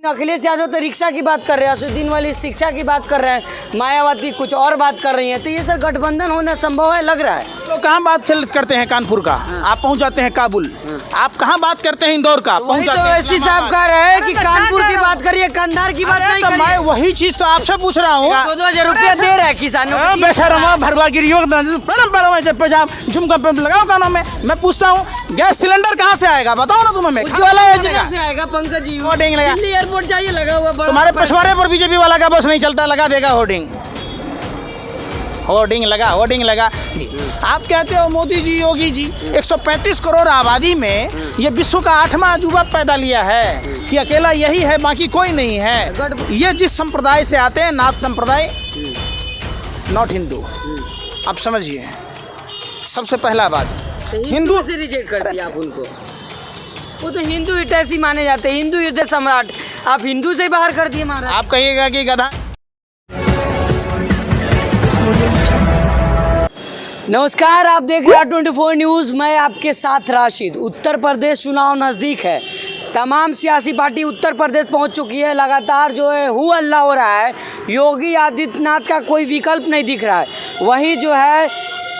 अखिलेश यादव तो रिक्शा की बात कर रहे हैं, असुद्दीन वाली शिक्षा की बात कर रहे हैं, मायावती कुछ और बात कर रही हैं। तो ये सर गठबंधन होना संभव है, लग रहा है। तो कहाँ बात करते हैं कानपुर का, आप पहुंच जाते हैं काबुल। आप कहाँ बात करते हैं इंदौर का, पहुंच जाते हैं एससी साहब कह रहे हैं कि कानपुर की बात करिए, कंधार की बात नहीं करिए। मैं वही चीज तो आपसे पूछ रहा हूँ। 2,000 रुपया दे रहे हैं किसानों को। बेशर्मा भरवागिरियों झुमका पे लगाओ कानों में। मैं पूछता हूँ गैस सिलेंडर कहाँ से आएगा, बताओ ना तुम्हें। उज्ज्वला योजना से आएगा पंकज जी। होर्डिंग लगा, दिल्ली एयरपोर्ट जाइए, लगा हुआ तुम्हारे पिछवाड़े पर बीजेपी वाला का बस नहीं चलता, लगा देगा होर्डिंग। होर्डिंग लगा। आप कहते हो मोदी जी, योगी जी 135 करोड़ आबादी में ये विश्व का 8वां अजूबा पैदा लिया है कि अकेला यही है, बाकी कोई नहीं है। ये जिस संप्रदाय से आते हैं, नाथ संप्रदाय, नॉट हिंदू। आप समझिए, सबसे पहला बात हिंदू से रिजेक्ट कर दिया आप उनको। वो तो हिंदू हितैषी माने जाते हैं, हिंदू युद्ध सम्राट, आप हिंदू से बाहर कर दिए महाराज। आप कहिएगा कि गधा। नमस्कार, आप देख रहे हैं 24 न्यूज़। मैं आपके साथ राशिद। उत्तर प्रदेश चुनाव नज़दीक है, तमाम सियासी पार्टी उत्तर प्रदेश पहुंच चुकी है। लगातार जो है हु हल्ला हो रहा है, योगी आदित्यनाथ का कोई विकल्प नहीं दिख रहा है। वहीं जो है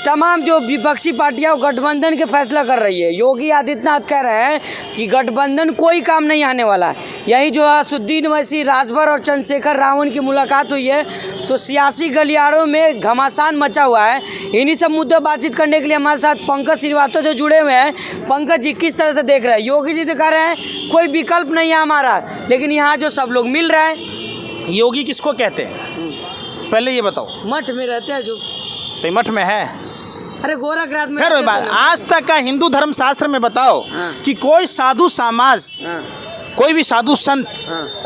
तमाम जो विपक्षी पार्टियां गठबंधन के फैसला कर रही है। योगी आदित्यनाथ कह रहे हैं कि गठबंधन कोई काम नहीं आने वाला है। यही जो असुद्दीन वैसी, राजभर और चंद्रशेखर रावण की मुलाकात हुई है, तो सियासी गलियारों में घमासान मचा हुआ है। इन्हीं सब मुद्दों बातचीत करने के लिए हमारे साथ पंकज श्रीवास्तव जो जुड़े हुए हैं। पंकज जी, किस तरह से देख रहे हैं? योगी जी तो कह रहे हैं कोई विकल्प नहीं है हमारा, लेकिन यहाँ जो सब लोग मिल रहे हैं। योगी किसको कहते हैं पहले ये बताओ? मठ में रहते हैं जो, तो मठ में है। अरे गोरखनाथ में। फिर बात, आज तक का हिंदू धर्म शास्त्र में बताओ कि कोई साधु समाज, कोई भी साधु संत,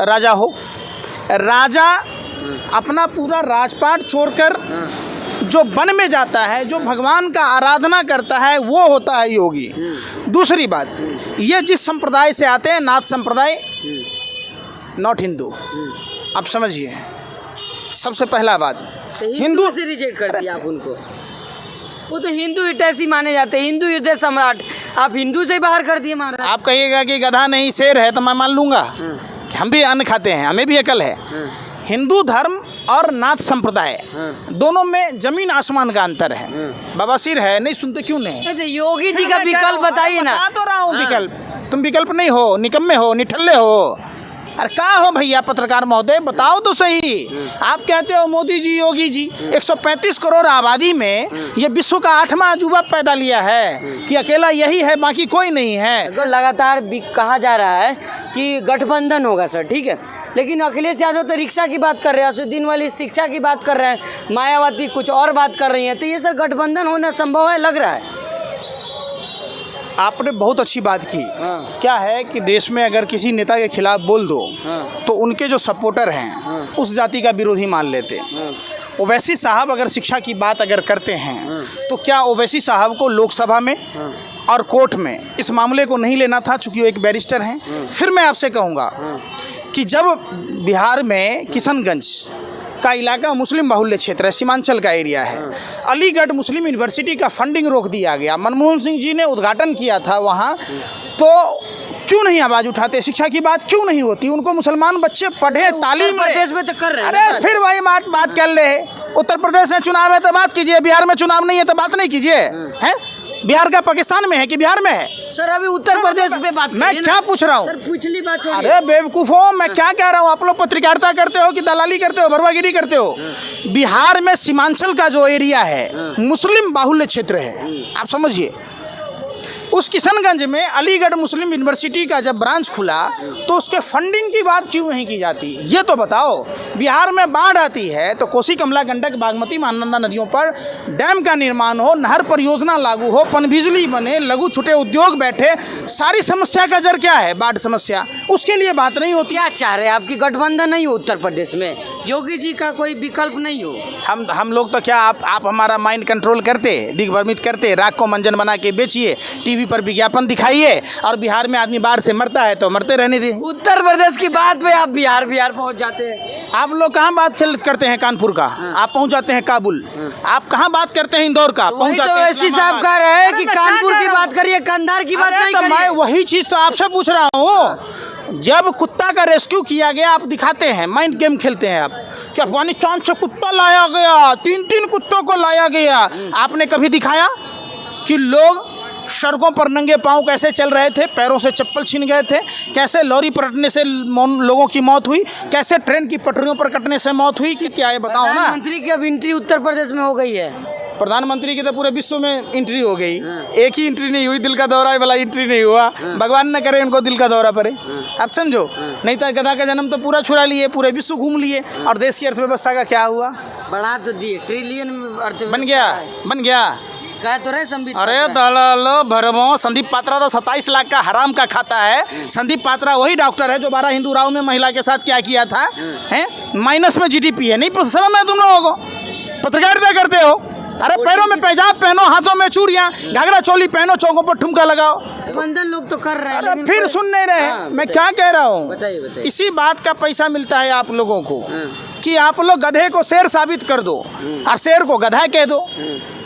राजा हो, राजा अपना पूरा राजपाट छोड़कर जो वन में जाता है, जो भगवान का आराधना करता है, वो होता है योगी। दूसरी बात, ये जिस संप्रदाय से आते हैं, नाथ संप्रदाय, नॉट हिंदू। आप समझिए, सबसे पहला बात हिंदू से रिजेक्ट कर दिया आप उनको। वो तो हिंदू हितैषी माने जाते हैं, हिंदू युद्ध सम्राट, आप हिंदू से बाहर कर दिए महाराज। आप कहिएगा कि गधा नहीं शेर है, तो मैं मान लूंगा कि हम भी अन्न खाते हैं, हमें भी अकल है। हिंदू धर्म और नाथ संप्रदाय दोनों में जमीन आसमान का अंतर है। बवासीर है, नहीं सुनते क्यों नहीं? योगी जी का विकल्प बताइए ना। बता तो रहा हूँ विकल्प। तुम विकल्प नहीं हो, निकम्मे हो, निठल्ले हो। अरे कहाँ हो भैया पत्रकार महोदय, बताओ तो सही। आप कहते हो मोदी जी, योगी जी 135 करोड़ आबादी में ये विश्व का 8वां अजूबा पैदा लिया है कि अकेला यही है, बाकी कोई नहीं है। लगातार कहा जा रहा है कि गठबंधन होगा सर, ठीक है, लेकिन अखिलेश यादव तो रिक्शा की बात कर रहे हैं, असुद्दीन वाली शिक्षा की बात कर रहे हैं, मायावती कुछ और बात कर रही हैं। तो ये सर गठबंधन होना संभव है, लग रहा है। आपने बहुत अच्छी बात की। क्या है कि देश में अगर किसी नेता के खिलाफ बोल दो तो उनके जो सपोर्टर हैं उस जाति का विरोधी मान लेते। ओवैसी साहब अगर शिक्षा की बात अगर करते हैं तो क्या ओवैसी साहब को लोकसभा में और कोर्ट में इस मामले को नहीं लेना था, चूँकि वो एक बैरिस्टर हैं? फिर मैं आपसे कहूँगा कि जब बिहार में किशनगंज का इलाका मुस्लिम बाहुल्य क्षेत्र है, सीमांचल का एरिया है, अलीगढ़ मुस्लिम यूनिवर्सिटी का फंडिंग रोक दिया गया, मनमोहन सिंह जी ने उद्घाटन किया था वहाँ, तो क्यों नहीं आवाज़ उठाते? शिक्षा की बात क्यों नहीं होती? उनको मुसलमान बच्चे पढ़े, तालीम प्रदेश में तो कर रहे हैं। अरे फिर वही बात कर ले। उत्तर प्रदेश में चुनाव है तो बात कीजिए, बिहार में चुनाव नहीं है तो बात नहीं कीजिए। हैं? बिहार का पाकिस्तान में है कि बिहार में है? सर अभी उत्तर प्रदेश पे बात मैं क्या पूछ रहा हूँ? सर पिछली बात। अरे बेवकूफ़ो, मैं क्या कह रहा हूँ? आप लोग पत्रकारिता करते हो कि दलाली करते हो, भरवागिरी करते हो? बिहार में सीमांचल का जो एरिया है मुस्लिम बाहुल्य क्षेत्र है, आप समझिए। उस किशनगंज में अलीगढ़ मुस्लिम यूनिवर्सिटी का जब ब्रांच खुला तो उसके फंडिंग की बात क्यों नहीं की जाती? ये तो बताओ। बिहार में बाढ़ आती है तो कोसी, कमला, गंडक, बागमती, महानंदा नदियों पर डैम का निर्माण हो, नहर परियोजना लागू हो, पनबिजली बने, लघु छोटे उद्योग बैठे, सारी समस्या का जड़ क्या है? बाढ़ समस्या। उसके लिए बात नहीं होती। क्या चाह रहे हैं आपकी? गठबंधन नहीं हो उत्तर प्रदेश में, योगी जी का कोई विकल्प नहीं हो? हम लोग तो क्या, आप हमारा माइंड कंट्रोल करते, दिग्भ्रमित करते, राख को मंजन बना के बेचिए, टीवी पर विज्ञापन दिखाइए, और बिहार में आदमी बाढ़ से मरता है तो मरते रहने दीजिए। उत्तर प्रदेश की बात पे आप बिहार पहुंच जाते हैं। आप लोग कहाँ बात करते हैं कानपुर का, आप पहुंच जाते हैं काबुल। आप कहाँ बात करते हैं इंदौर का, पहुंच जाते हैं। एससी साहब कह रहे हैं कि कानपुर की बात करिए, कंधार की बात नहीं करिए। मैं वही चीज तो आपसे पूछ रहा हूँ। जब कुत्ता का रेस्क्यू किया गया, आप दिखाते हैं माइंड गेम खेलते हैं आप कि अफगानिस्तान से कुत्ता लाया गया, 3 कुत्तों को लाया गया। आपने कभी दिखाया कि लोग सड़कों पर नंगे पांव कैसे चल रहे थे, पैरों से चप्पल छीन गए थे, कैसे लॉरी पलटने से लोगों की मौत हुई, कैसे ट्रेन की पटरियों पर कटने से मौत हुई? कि क्या है बताओ ना। प्रधानमंत्री की अब एंट्री उत्तर प्रदेश में हो गई है। प्रधानमंत्री की तो पूरे विश्व में एंट्री हो गई। एक ही एंट्री नहीं हुई, दिल का दौरा वाला एंट्री नहीं हुआ। भगवान न करे उनको दिल का दौरा पड़े, आप समझो। नहीं तो गधा का जन्म तो पूरा छुड़ा लिए, पूरे विश्व घूम लिए। और देश की अर्थव्यवस्था का क्या हुआ? बढ़ा तो दिए, ट्रिलियन बन गया कह तो रहे संबित। अरे दलालो भरमो, संदीप पात्रा तो 27 लाख का हराम का खाता है। संदीप पात्रा वही डॉक्टर है जो 12 हिंदू राव में महिला के साथ क्या किया था, हैं? माइनस में GDP है। नहीं शर्म है तुम लोगों को? पत्रकारिता करते हो। अरे पैरों में पैजाब पहनो, हाथों में चूड़ियां, घाघरा चोली पहनो, चौकों पर ठुमका लगाओ। गठबंधन लोग तो कर रहे हैं, अरे फिर सुन नहीं रहे। मैं क्या कह रहा हूँ, बताइए। इसी बात का पैसा मिलता है आप लोगों को कि आप लोग गधे को शेर साबित कर दो और शेर को गधा कह दो,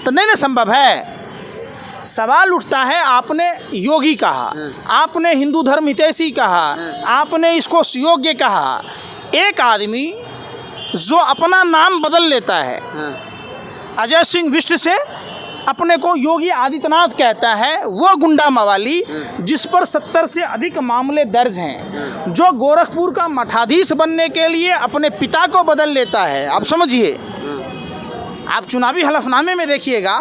तो नहीं ना संभव है। सवाल उठता है, आपने योगी कहा, आपने हिंदू धर्म हितैषी कहा, आपने इसको योग्य कहा। एक आदमी जो अपना नाम बदल लेता है, अजय सिंह बिष्ट से अपने को योगी आदित्यनाथ कहता है, वो गुंडा मवाली जिस पर 70 से अधिक मामले दर्ज हैं, जो गोरखपुर का मठाधीश बनने के लिए अपने पिता को बदल लेता है। आप समझिए, आप चुनावी हलफनामे में देखिएगा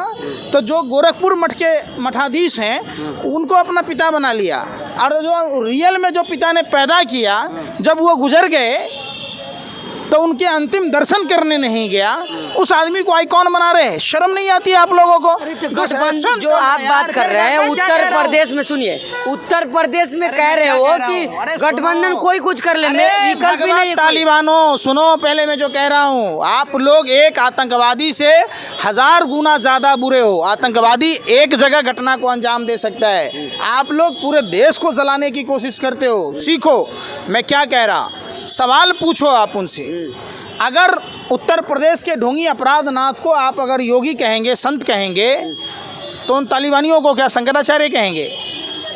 तो जो गोरखपुर मठ के मठाधीश हैं उनको अपना पिता बना लिया, और जो रियल में जो पिता ने पैदा किया, जब वो गुजर गए तो उनके अंतिम दर्शन करने नहीं गया, उस आदमी को आइकॉन बना रहे हैं। शर्म नहीं आती है आप लोगों को? गठबंधन जो आप बात कर रहे हैं उत्तर प्रदेश में, सुनिए, उत्तर प्रदेश में कह रहे हो कि गठबंधन कोई कुछ कर ले, विकल्प भी नहीं है। तालिबानों सुनो, पहले मैं जो कह रहा हूँ, आप लोग एक आतंकवादी से 1000 गुना ज़्यादा बुरे हो। आतंकवादी एक जगह घटना को अंजाम दे सकता है, आप लोग पूरे देश को जलाने की कोशिश करते हो। सीखो मैं क्या कह रहा, सवाल पूछो आप उनसे। अगर उत्तर प्रदेश के ढोंगी अपराधनाथ को आप अगर योगी कहेंगे, संत कहेंगे, तो उन तालिबानियों को क्या शंकराचार्य कहेंगे?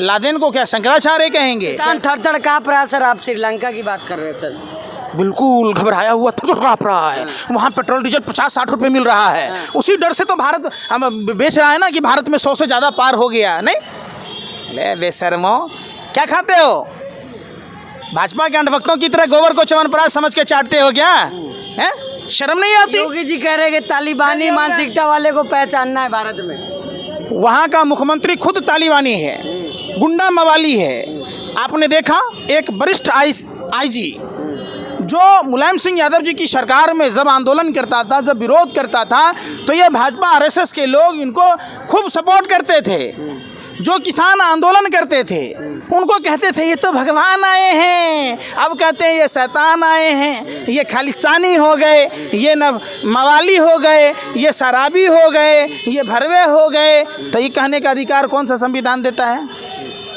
लादेन को क्या शंकराचार्य कहेंगे? थर काँप रहा है सर। आप श्रीलंका की बात कर रहे हैं सर। बिल्कुल घबराया हुआ थर काँप रहा है। वहाँ पेट्रोल डीजल 50-60 रुपये मिल रहा है। उसी डर से तो भारत हम बेच रहा है ना कि भारत में 100 से ज़्यादा पार हो गया। नहीं ले बेशर्मो, क्या खाते हो? भाजपा के अंधभक्तों की तरह गोबर को च्यवनप्राश समझ के चाटते हो क्या? हैं? शर्म नहीं आती? योगी जी कह रहे हैं कि तालिबानी मानसिकता वाले को पहचानना है भारत में। वहाँ का मुख्यमंत्री खुद तालिबानी है, गुंडा मवाली है। आपने देखा एक वरिष्ठ IG जो मुलायम सिंह यादव जी की सरकार में जब आंदोलन करता था, जब विरोध करता था, तो ये भाजपा RSS के लोग इनको खूब सपोर्ट करते थे। जो किसान आंदोलन करते थे उनको कहते थे ये तो भगवान आए हैं, अब कहते हैं ये शैतान आए हैं, ये खालिस्तानी हो गए, ये न मवाली हो गए, ये शराबी हो गए, ये भरवे हो गए। तो ये कहने का अधिकार कौन सा संविधान देता है?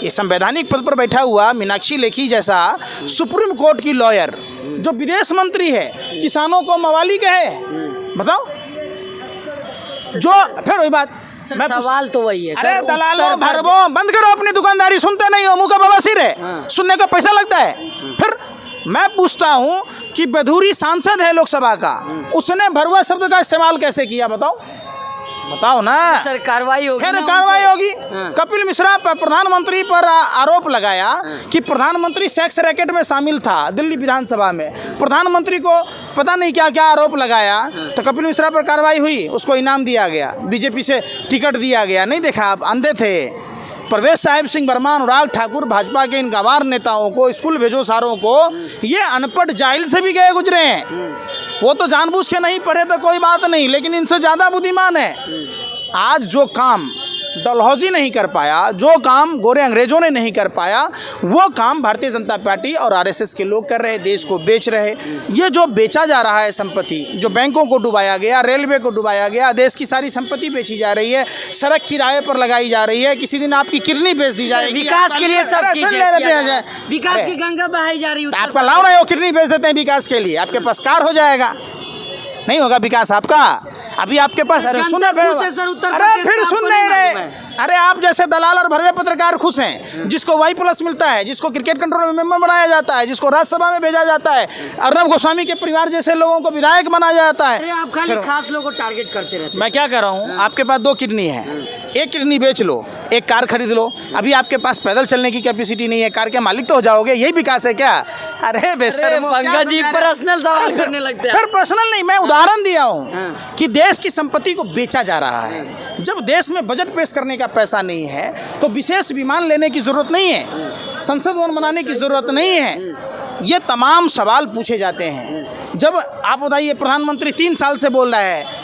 ये संवैधानिक पद पर बैठा हुआ मीनाक्षी लेखी जैसा सुप्रीम कोर्ट की लॉयर जो विदेश मंत्री है, किसानों को मवाली कहे? बताओ। जो फिर वही बात, सवाल तो वही है। अरे दलालो भरबो, बंद करो अपनी दुकानदारी, सुनते नहीं हो, मुंह का बवासीर है, सुनने का पैसा लगता है। फिर मैं पूछता हूँ कि बधूरी सांसद है लोकसभा का, उसने भरवा शब्द का इस्तेमाल कैसे किया? बताओ ना सर। कार्रवाई होगी, फिर कार्रवाई होगी। कपिल मिश्रा पर प्रधानमंत्री पर आरोप लगाया कि प्रधानमंत्री सेक्स रैकेट में शामिल था दिल्ली विधानसभा में। प्रधानमंत्री को पता नहीं क्या क्या आरोप लगाया, तो कपिल मिश्रा पर कार्रवाई हुई, उसको इनाम दिया गया, बीजेपी से टिकट दिया गया। नहीं देखा आप? अंधे थे। परवेश साहिब सिंह वर्मा, अनुराग ठाकुर, भाजपा के इन गंवार नेताओं को स्कूल भेजो सारों को, ये अनपढ़ जाहिल से भी गए गुजरे हैं। वो तो जानबूझ के नहीं पढ़े तो कोई बात नहीं, लेकिन इनसे ज़्यादा बुद्धिमान है। आज जो काम डलहौजी नहीं कर पाया, जो काम गोरे अंग्रेजों ने नहीं कर पाया, वो काम भारतीय जनता पार्टी और RSS के लोग कर रहे, देश को बेच रहे। ये जो बेचा जा रहा है संपत्ति, जो बैंकों को डुबाया गया, रेलवे को डुबाया गया, देश की सारी संपत्ति बेची जा रही है, सड़क किराए पर लगाई जा रही है, किसी दिन आपकी किडनी बेच दी जाएगी। विकास के लिए सब विकास की गंगा बहाई जा रही है। आप लाओ रहे हो, किडनी बेच देते हैं विकास के लिए, आपके पास कार हो जाएगा। नहीं होगा विकास आपका। अभी आपके पास, अरे सुनो, अरे फिर सुन नहीं रहे। अरे आप जैसे दलाल और भरवे पत्रकार खुश हैं, जिसको Y+ मिलता है, जिसको क्रिकेट कंट्रोल में मेंबर बनाया जाता है, जिसको राज्यसभा में भेजा जाता है, अर्नब गोस्वामी के परिवार जैसे लोगों को विधायक बनाया जाता है। अरे आप खाली खास लोगों को टारगेट करते रहते हैं। मैं क्या कह रहा हूँ, आपके पास 2 किडनी है, एक किडनी बेच लो, एक कार खरीद लो। अभी आपके पास पैदल चलने की कैपेसिटी नहीं है, कार के मालिक तो हो जाओगे, यही विकास है क्या? अरे बेशर्मो, पंकज जी पर्सनल सवाल करने लगते हैं। फिर पर्सनल नहीं, मैं उदाहरण दिया हूँ कि देश की संपत्ति को बेचा जा रहा है। जब देश में बजट पेश करने का पैसा नहीं है तो विशेष विमान लेने की जरूरत नहीं है, संसद भवन बनाने की जरूरत नहीं है। ये तमाम सवाल पूछे जाते हैं। जब आप बताइए, प्रधानमंत्री 3 साल से बोल रहा है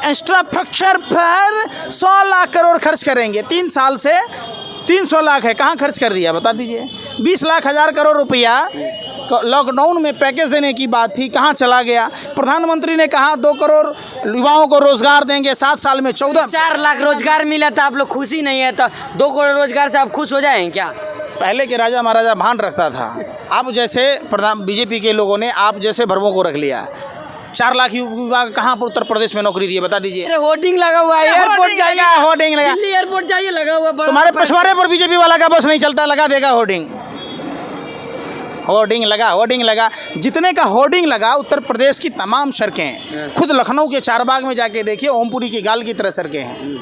इंफ्रास्ट्रक्चर पर 100 लाख करोड़ खर्च करेंगे, 3 साल से 300 लाख है, कहाँ खर्च कर दिया बता दीजिए। 20 लाख हजार करोड़ रुपया लॉकडाउन में पैकेज देने की बात थी, कहाँ चला गया? प्रधानमंत्री ने कहा 2 करोड़ युवाओं को रोजगार देंगे, 7 साल में 4 लाख रोजगार मिला था, आप लोग खुशी नहीं है तो 2 करोड़ रोजगार से आप खुश हो जाएंगे क्या? पहले के राजा महाराजा भान रखता था, अब जैसे बीजेपी के लोगों ने आप जैसे भरवों को रख लिया। 4 लाख युवा कहाँ पर उत्तर प्रदेश में नौकरी दी है बता दीजिए। अरे होर्डिंग लगा हुआ है, एयरपोर्ट जाइए, होर्डिंग लगा, दिल्ली एयरपोर्ट जाइए, लगा हुआ बड़ा। तुम्हारे पछवाड़े पर बीजेपी वाला का बस नहीं चलता, लगा देगा होर्डिंग। होर्डिंग लगा। जितने का होर्डिंग लगा, उत्तर प्रदेश की तमाम सड़कें, खुद लखनऊ के चारबाग में जाके देखिए, ओमपुरी की गाल की तरह सड़कें हैं।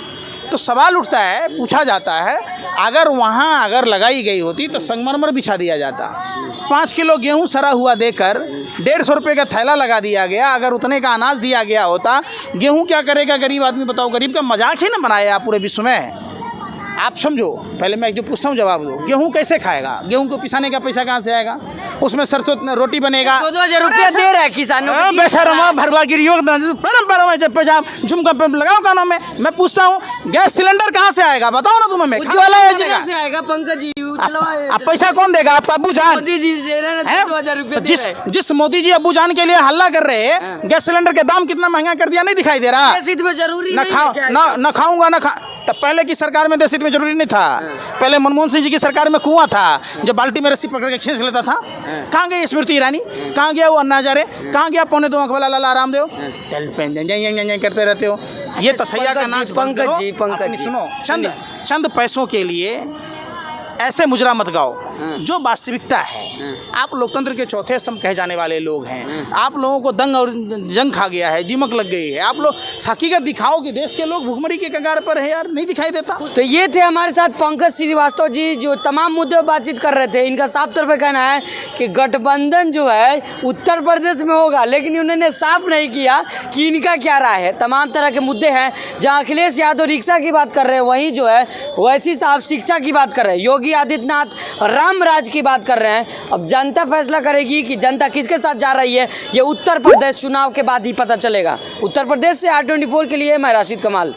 तो सवाल उठता है, पूछा जाता है, अगर वहाँ अगर लगाई गई होती तो संगमरमर बिछा दिया जाता। 5 किलो गेहूँ सरा हुआ देकर 150 रुपये का थैला लगा दिया गया। अगर उतने का अनाज दिया गया होता, गेहूँ क्या करेगा गरीब आदमी बताओ? गरीब का मजाक ही ना बनाया आप पूरे विश्व में। आप समझो, पहले मैं जो पूछता हूँ जवाब दो। गेहूँ कैसे खाएगा? गेहूँ को पिसाने का पैसा कहाँ से आएगा? उसमें सरसों रोटी बनेगा। 2,000 रुपया दे रहा है किसानों को। बेशर्मा भरवा गिरियों झुमका पे लगाओ कानों में। मैं पूछता हूँ, गैस सिलेंडर कहाँ से आएगा बताओ ना तुम्हें? उज्ज्वला योजना से आएगा पंकज जी। अब पैसा कौन देगा? आपका अब्बू जान। मोदी जी दे रहे हैं 2,000 रुपया। जिस मोदी जी अब्बू जान के लिए हल्ला कर रहे हैं, गैस सिलेंडर के दाम कितना महंगा कर दिया, नहीं दिखाई दे रहा? जरूरी न खाऊंगा न खा। तब पहले की सरकार में देश हित में जरूरी नहीं था। पहले मनमोहन सिंह जी की सरकार में कुआं था, जब बाल्टी में रस्सी पकड़ के खींच लेता था। कहाँ गई स्मृति ईरानी? कहाँ गया वो अन्ना हजारे? कहाँ गया 2.25 आंख वाला लाला रामदेव? करते रहते हो। ये तथैया का नाच। पंकज जी सुनो, चंद पैसों के लिए ऐसे मुजरा मत गाओ। जो वास्तविकता है, आप लोकतंत्र के चौथे स्तंभ कहे जाने वाले लोग हैं। आप लोगों को दंग और जंग खा गया है, दिमक लग गई है। आप लोग हकीकत दिखाओ कि देश के लोग भुखमरी के कगार पर है यार, नहीं दिखाई देता। तो ये थे हमारे साथ पंकज श्रीवास्तव जी, जो तमाम मुद्दों पर बातचीत कर रहे थे। इनका साफ तौर पर कहना है कि गठबंधन जो है उत्तर प्रदेश में होगा, लेकिन उन्होंने साफ नहीं किया कि इनका क्या राय है। तमाम तरह के मुद्दे हैं, जहाँ अखिलेश यादव रिक्शा की बात कर रहे हैं, वहीं जो है वैसी साहब शिक्षा की बात कर रहे हैं, योगी आदित्यनाथ राम राज की बात कर रहे हैं। अब जनता फैसला करेगी कि जनता किसके साथ जा रही है, ये उत्तर प्रदेश चुनाव के बाद ही पता चलेगा। उत्तर प्रदेश से R24 के लिए मैं राशिद कमाल।